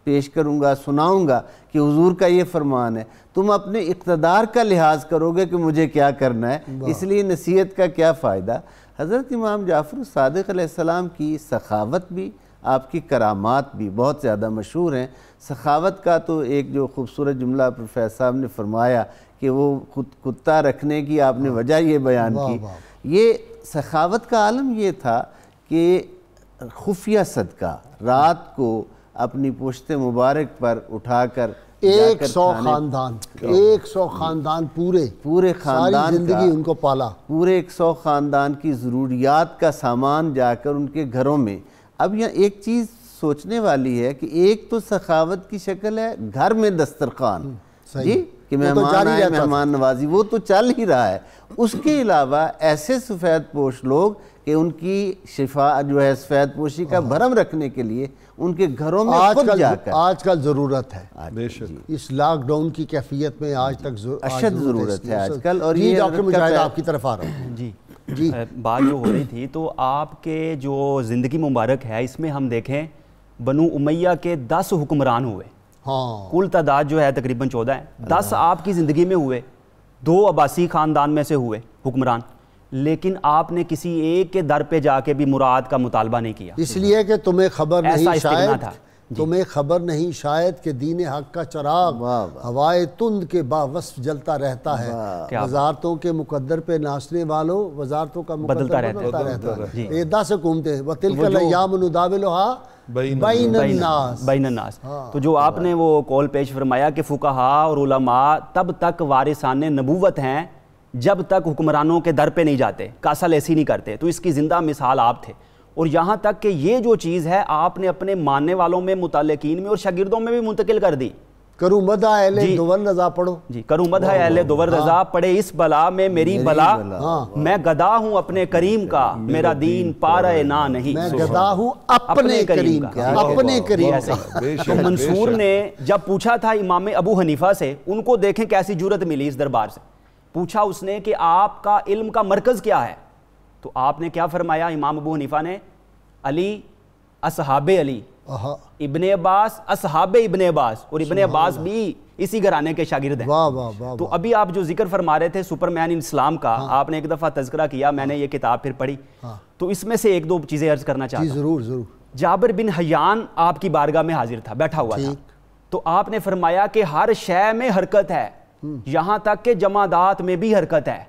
پیش کروں گا، سناؤں گا کہ حضور کا یہ فرمان ہے. تم اپنے اقتدار کا لحاظ کرو گے کہ مجھے کیا کرنا ہے، اس لیے نصیحت کا کیا فائدہ. حضرت امام جعفر صادق علیہ السلام کی سخاوت بھی، آپ کی کرامات بھی بہت زیادہ مشہور ہیں. سخاوت کا تو ایک جو خوبصورت جملہ پروفیسر صاحب نے فرمایا کہ وہ خود کتا رکھنے کی آپ نے وجہ یہ بیان کی. یہ سخاوت کا عالم یہ تھا کہ خفیہ صدقہ رات کو اپنی پشت مبارک پر اٹھا کر 100 خاندان 100 خاندان پورے خاندان زندگی ان کو پالا، پورے 100 خاندان کی ضروریات کا سامان جا کر ان کے گھروں میں. اب یہاں ایک چیز سوچنے والی ہے کہ ایک تو سخاوت کی شکل ہے گھر میں دسترخوان، جی کہ مہمان آئے مہمان نوازی، وہ تو چل ہی رہا ہے. اس کے علاوہ ایسے سفید پوش لوگ کہ ان کی شفا جو ہے سفید پوشی کا بھرم رکھنے کے لیے ان کے گھروں میں خود جا کر آج کل ضرورت ہے. بے شک اس لاک ڈاؤن کی کیفیت میں آج تک اشد ضرورت ہے آج کل. اور یہ ڈاکٹر مجاہد آپ کی طرف آ رہا ہوں. جی بات جو ہو رہی تھی تو آپ کے جو زندگی مبارک ہے اس میں ہم دیکھیں بنو امیہ کے 10 حکمران ہوئے. ہاں کل تعداد جو ہے تقریباً 14 ہے. 10 آپ کی زندگی میں ہوئے، 2 عباسی خاندان میں سے ہوئے حکمران، لیکن آپ نے کسی ایک کے در پہ جا کے بھی مراد کا مطالبہ نہیں کیا. اس لیے کہ تمہیں خبر نہیں شاید تھا تمہیں خبر نہیں شاید کہ دین حق کا چراغ ہوائے تند کے باوصف جلتا رہتا ہے. وزارتوں کے مقدر پہ ناچنے والوں وزارتوں کا مقدر بدلتا رہتا ہے. یہ 10 حکومتیں وَتِلْكَ الْأَيَّامُ نُدَاوِلُهَا بَيْنَ النَّاسِ. تو جو آپ نے وہ قول پیش فرمایا کہ فقہاء اور علماء تب تک وارثان نبوت ہیں جب تک حکمرانوں کے در پہ نہیں جاتے، کاسل ایسی نہیں کرتے. تو اس کی زندہ مثال آپ تھے. اور یہاں تک کہ یہ جو چیز ہے آپ نے اپنے ماننے والوں میں، متعلقین میں اور شاگردوں میں بھی منتقل کر دی. کروں مدح اہل دور رضا پڑھو. جی کروں مدح اہل دور رضا، پڑھے اس بلا میں میری بلا. میں گدا ہوں اپنے کریم کا، میرا دین پارہ نا نہیں. میں گدا ہوں اپنے کریم کا، اپنے کریم کا. تو منصور نے جب پوچھا تھا امام ابو حنیفہ سے، ان کو دیکھیں کیسی جرت ملی اس دربار سے. پوچھا اس نے کہ آپ کا علم کا مرکز کیا ہے؟ تو آپ نے کیا فرمایا امام ابو حنیفہ نے؟ علی، اصحاب علی، ابن عباس، اصحاب ابن عباس. اور ابن عباس بھی اسی گھرانے کے شاگرد ہیں. تو ابھی آپ جو ذکر فرما رہے تھے سپرمین اسلام کا، آپ نے ایک دفعہ تذکرہ کیا، میں نے یہ کتاب پھر پڑھی. تو اس میں سے 1-2 چیزیں عرض کرنا چاہتا ہوں. ضرور. جابر بن حیان آپ کی بارگاہ میں حاضر تھا، بیٹھا ہوا تھا. تو آپ نے فرمایا کہ ہر شے میں حرکت ہے، یہاں تک کہ جمادات میں بھی حرکت ہے.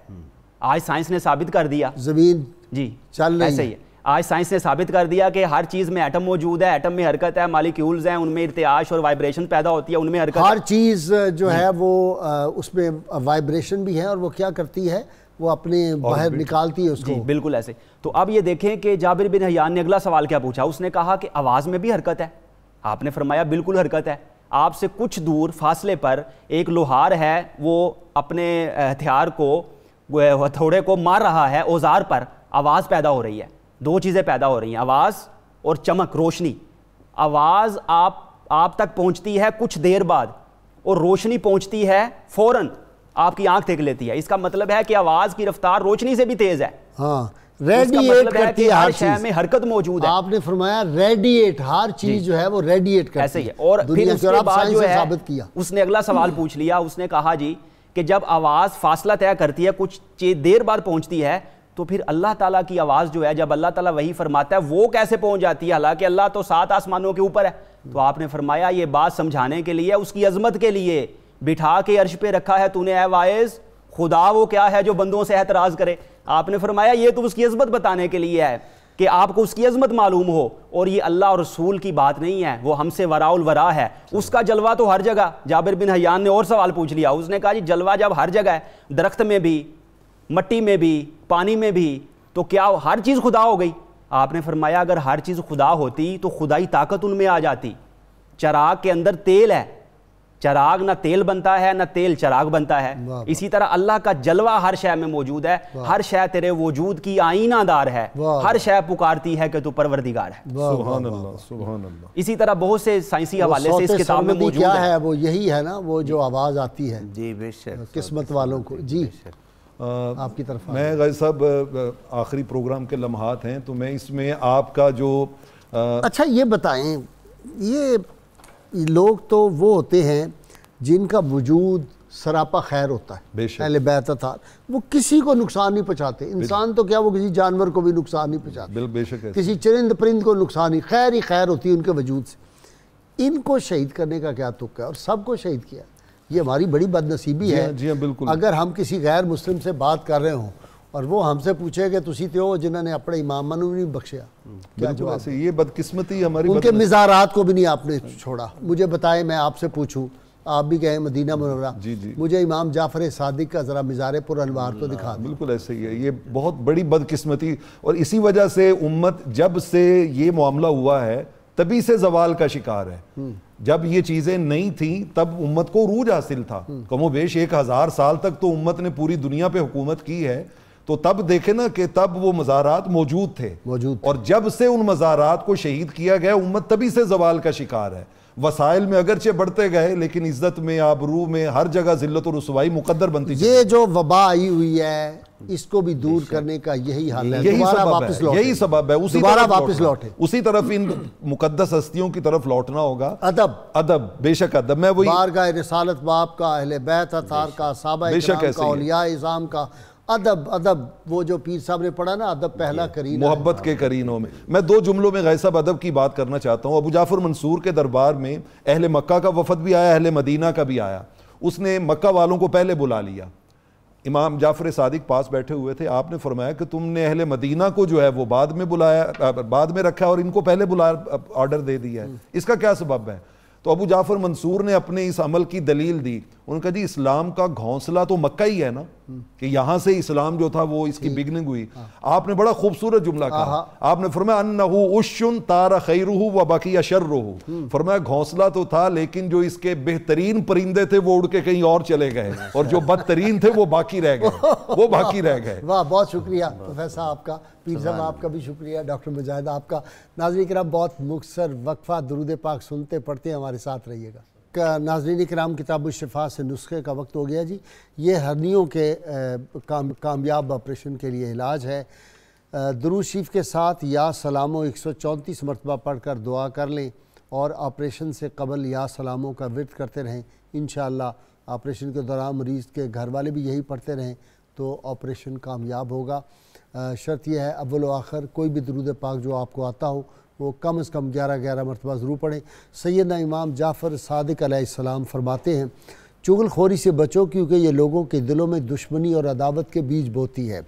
آج سائنس نے ثابت کر دیا، زمین جی چل رہی ایسے ہی ہے. آج سائنس نے ثابت کر دیا کہ ہر چیز میں ایٹم موجود ہے، ایٹم میں حرکت ہے، مالیکیولز ہیں، ان میں ارتعاش اور وائبریشن پیدا ہوتی ہے، ان میں حرکت ہے. ہر چیز جو ہے وہ اس میں وائبریشن بھی ہے اور وہ کیا کرتی ہے، وہ اپنے باہر نکالتی ہے اس کو. جی بالکل ایسے. تو اب یہ دیکھیں کہ جابر بن حیان نے اگلا سوال کیا پوچھا. اس نے کہا کہ آواز میں بھی حرکت ہے. آپ نے فرمایا بالکل حرکت ہے. آپ سے کچھ دور فاصلے پر ایک لوہار ہے، وہ اپنے ہتھیار کو، ہتھوڑے کو مار رہا ہے اوزار پر. آواز پیدا ہو رہی ہے. 2 چیزیں پیدا ہو رہی ہیں، آواز اور چمک، روشنی. آواز آپ تک پہنچتی ہے کچھ دیر بعد اور روشنی پہنچتی ہے فوراً، آپ کی آنکھ دیکھ لیتی ہے. اس کا مطلب ہے کہ آواز کی رفتار روشنی سے بھی تیز ہے. ہاں ریڈیٹ کرتی ہے ہر چیز میں حرکت موجود ہے. آپ نے فرمایا ریڈیٹ، ہر چیز جو ہے وہ ریڈیٹ کرتی ہے. ایسے ہی ہے. اور پھر اس کے بعد جو ہے اس نے اگلا سوال پوچھ لیا. اس نے کہا جی کہ جب آواز فاصلہ طے کرتی ہے، کچھ دیر بعد پہنچتی ہے، تو پھر اللہ تعالیٰ کی آواز جو ہے جب اللہ تعالیٰ وہی فرماتا ہے وہ کیسے پہنچ جاتی ہے، حالانکہ اللہ تو 7 آسمانوں کے اوپر ہے. تو آپ نے فرمایا یہ بات سمجھانے کے لیے، اس کی عظمت کے لیے بٹھا کے عرش پہ رکھا ہے تو نے اے واعظ. خدا وہ کیا ہے جو بندوں سے اعتراض کرے. آپ نے فرمایا یہ تو اس کی عظمت بتانے کے لیے ہے کہ آپ کو اس کی عظمت معلوم ہو. اور یہ اللہ اور رسول کی بات نہیں ہے، وہ ہم سے وراء الورا ہے. اس کا جلوہ تو ہر جگہ. جابر بن حیان نے اور سوال پوچھ لیا. اس نے کہا جی جلوہ جب ہر جگہ ہے، درخت میں بھی، مٹی میں بھی، پانی میں بھی، تو کیا ہر چیز خدا ہو گئی؟ آپ نے فرمایا اگر ہر چیز خدا ہوتی تو خدائی طاقت ان میں آ جاتی. چراغ کے اندر تیل ہے، چراغ نہ تیل بنتا ہے نہ تیل چراغ بنتا ہے، اسی طرح اللہ کا جلوہ ہر شے میں موجود ہے، ہر شے تیرے وجود کی آئینہ دار ہے، ہر شے پکارتی ہے کہ تو پروردگار ہے۔ سبحان اللہ سبحان اللہ۔ اسی طرح بہت سے سائنسی حوالے سے اس کتاب میں موجود کیا ہے وہ یہی ہے نا، وہ جو آواز آتی ہے جی بے شک قسمت والوں کو۔ جی آپ کی طرف میں غازی صاحب آخری پروگرام کے لمحات ہیں، تو میں اس میں آپ کا جو اچھا یہ بتائیں، یہ لوگ تو وہ ہوتے ہیں جن کا وجود سراپا خیر ہوتا ہے، اہل بیت اطہار، وہ کسی کو نقصان نہیں پہنچاتے، انسان تو کیا وہ کسی جانور کو بھی نقصان نہیں پہنچاتے، بے شک کسی چرند پرند کو نقصان نہیں، خیر ہی خیر ہوتی ہے ان کے وجود سے۔ ان کو شہید کرنے کا کیا تک ہے؟ اور سب کو شہید کیا، یہ ہماری بڑی بد نصیبی ہے۔ جی ہاں بالکل۔ اگر ہم کسی غیر مسلم سے بات کر رہے ہوں اور وہ ہم سے پوچھے کہ تسی تے ہو جنہوں نے اپنے امام منو نہیں بخشیا، کیا جواب؟ ایسے یہ بدقسمتی ہماری، ان کے مزارات کو بھی نہیں آپ نے چھوڑا۔ مجھے بتائیں، میں آپ سے پوچھوں، آپ بھی گئے مدینہ منورہ، مجھے امام جعفر صادق کا ذرا مزار پر انوار تو دکھا دیں۔ بالکل ایسے ہی ہے، یہ بہت بڑی بدقسمتی، اور اسی وجہ سے امت جب سے یہ معاملہ ہوا ہے تبھی سے زوال کا شکار ہے۔ جب یہ چیزیں نہیں تھیں تب امت کو عروج حاصل تھا، کم و بیش 1000 سال تک تو امت نے پوری دنیا پہ حکومت کی ہے، تو تب دیکھیں نا کہ تب وہ مزارات موجود تھے، اور جب سے ان مزارات کو شہید کیا گیا امت تبھی سے زوال کا شکار ہے۔ وسائل میں اگرچہ بڑھتے گئے لیکن عزت میں، آبرو میں، ہر جگہ ذلت و رسوائی مقدر بنتی چلی۔ یہ جو وبا آئی ہوئی ہے اس کو بھی دور کرنے کا یہی حل ہے، یہی سبب ہے، دوبارہ واپس لوٹے، اسی طرف ان مقدس ہستیوں کی طرف لوٹنا ہوگا۔ ادب، بے شک ادب، میں وہی بارگاہ رسالت باپ کا، اہل بیت اطہار کا، صحابہ کرام کا، اولیاء اعظام کا ادب، وہ جو پیر صاحب نے پڑھا نا، ادب پہلا کرین، محبت کے کرینوں میں 2 جملوں میں غازی صاحب ادب کی بات کرنا چاہتا ہوں۔ ابو جعفر منصور کے دربار میں اہل مکہ کا وفد بھی آیا، اہل مدینہ کا بھی آیا، اس نے مکہ والوں کو پہلے بلا لیا، امام جعفر صادق پاس بیٹھے ہوئے تھے، آپ نے فرمایا کہ تم نے اہل مدینہ کو جو ہے وہ بعد میں بلایا، بعد میں رکھا اور ان کو پہلے آرڈر دے دیا ہے، اس کا کیا سبب ہے؟ تو ابو جعفر منصور نے اپنے اس عمل کی دلیل دی، انہوں نے کہا جی اسلام کا گھونسلہ تو مکہ ہی ہے نا، کہ یہاں سے اسلام جو تھا وہ اس کی بگننگ ہوئی۔ آپ نے بڑا خوبصورت جملہ کہا، آپ نے فرمایا انہو عشٌ طار خیرہ و بقی شرہ، فرمایا گھونسلہ تو تھا لیکن جو اس کے بہترین پرندے تھے وہ اڑ کے کہیں اور چلے گئے، اور جو بدترین تھے وہ باقی رہ گئے۔ واہ، بہت شکریہ پروفیسر آپ کا، پیر صاحب آپ کا بھی شکریہ، ڈاکٹر مجاہد آپ کا۔ ناظرین کرام، بہت مختصر وقفہ، درود پاک سنتے پڑھتے ہمارے ساتھ رہیے گا۔ ناظرین کرام، کتاب الشفا سے نسخے کا وقت ہو گیا جی۔ یہ ہرنیوں کے کامیاب آپریشن کے لیے علاج ہے۔ درود شریف کے ساتھ یا سلاموں 134 مرتبہ پڑھ کر دعا کر لیں، اور آپریشن سے قبل یا سلاموں کا ورد کرتے رہیں، انشاءاللہ آپریشن کے دوران مریض کے گھر والے بھی یہی پڑھتے رہیں تو آپریشن کامیاب ہوگا۔ شرط یہ ہے اول و آخر کوئی بھی درود پاک جو آپ کو آتا ہو وہ کم از کم 11 مرتبہ ضرور پڑھیں۔ سیدنا امام جعفر صادق علیہ السلام فرماتے ہیں، چغل خوری سے بچو کیونکہ یہ لوگوں کے دلوں میں دشمنی اور عداوت کے بیج بوتی ہے۔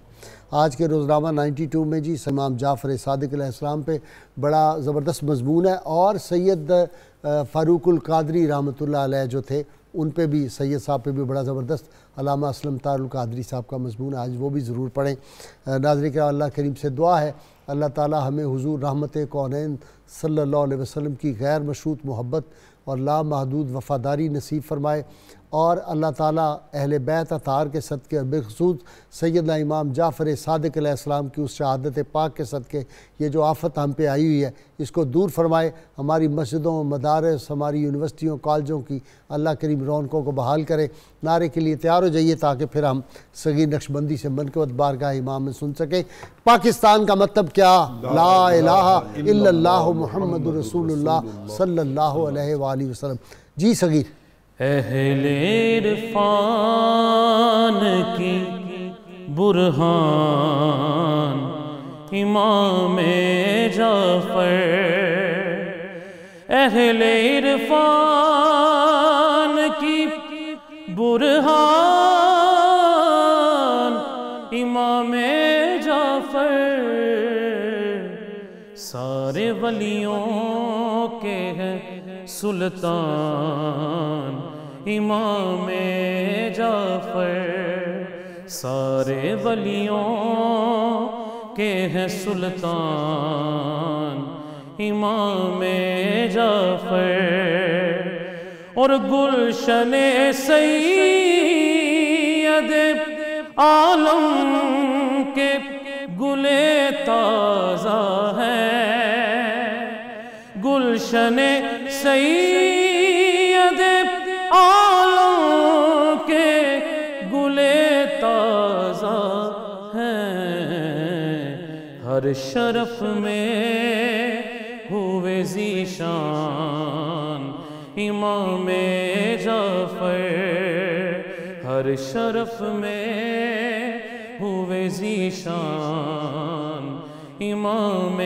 آج کے روزنامہ 92 میں جی امام جعفر صادق علیہ السلام پہ بڑا زبردست مضمون ہے، اور سید فاروق القادری رحمۃ اللہ علیہ جو تھے ان پہ بھی، سید صاحب پہ بھی بڑا زبردست علامہ اسلم طاہر القادری صاحب کا مضمون ہے، آج وہ بھی ضرور پڑھیں۔ ناظرین کرام، اللہ کریم سے دعا ہے اللہ تعالی ہمیں حضور رحمت کونین صلی اللہ علیہ وسلم کی غیر مشروط محبت اور لامحدود وفاداری نصیب فرمائے، اور اللہ تعالیٰ اہل بیت اطہار کے صدقے، بخصوص سیدنا امام جعفر صادق علیہ السلام کی اس شہادت پاک کے صدقے یہ جو آفت ہم پہ آئی ہوئی ہے اس کو دور فرمائے۔ ہماری مسجدوں، مدارس، ہماری یونیورسٹیوں، کالجوں کی اللہ کریم رونقوں کو بحال کرے۔ نعرے کے لیے تیار ہو جائیے تاکہ پھر ہم صغیر نقشبندی سے منقبت بارگاہ امام میں سن سکیں۔ پاکستان کا مطلب کیا؟ لا الہ الا اللہ محمد رسول اللہ صلی اللہ علیہ وآلہ وسلم۔ جی صغیر۔ اہل عرفان کی برہان امام جعفر، اہل عرفان کی برہان امام جعفر، سارے ولیوں کے ہیں سلطان امام جعفر، سارے ولیوں کے ہیں سلطان امام جعفر، اور گلشن سید عالم کے گلے تازہ ہے، گلشن سید عالم کے گلے تازہ ہیں، ہر شرف میں ہوئے ذیشان امام جعفر، ہر شرف میں ہوئے ذیشان امام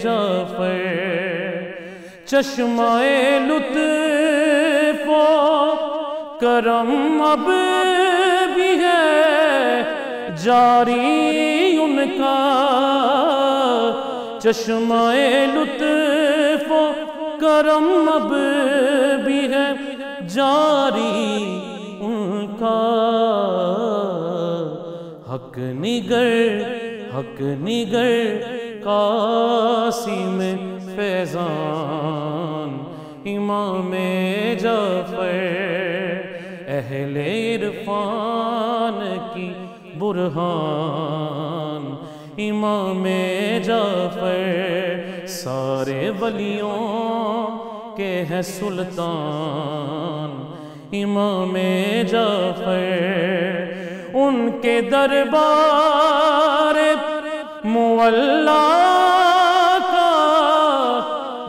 جعفر، چشمہ لطف و کرم اب بھی ہے جاری ان کا، چشمہ لطف و کرم اب بھی ہے جاری ان کا، حق نگر قاسم فیضان امام جعفر، اہل عرفان کی برہان امام جعفر، سارے ولیوں کے ہے سلطان امام جعفر، ان کے دربار معلا کا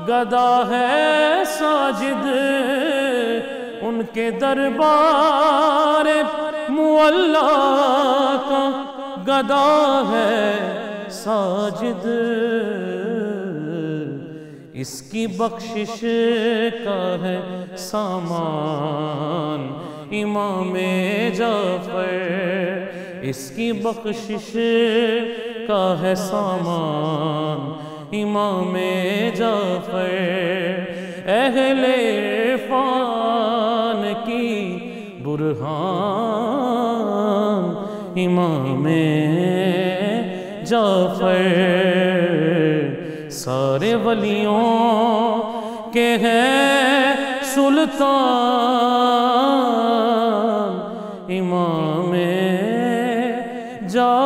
گدا ہے ساجد، ان کے دربار معلا کا گدا ہے ساجد، اس کی بخشش کا ہے سامان امام جعفر، اس کی بخشش کا ہے سامان امام جعفر، اہل عرفان کی برہان امام جعفر، سارے ولیوں کے ہیں سلطان امام جعفر۔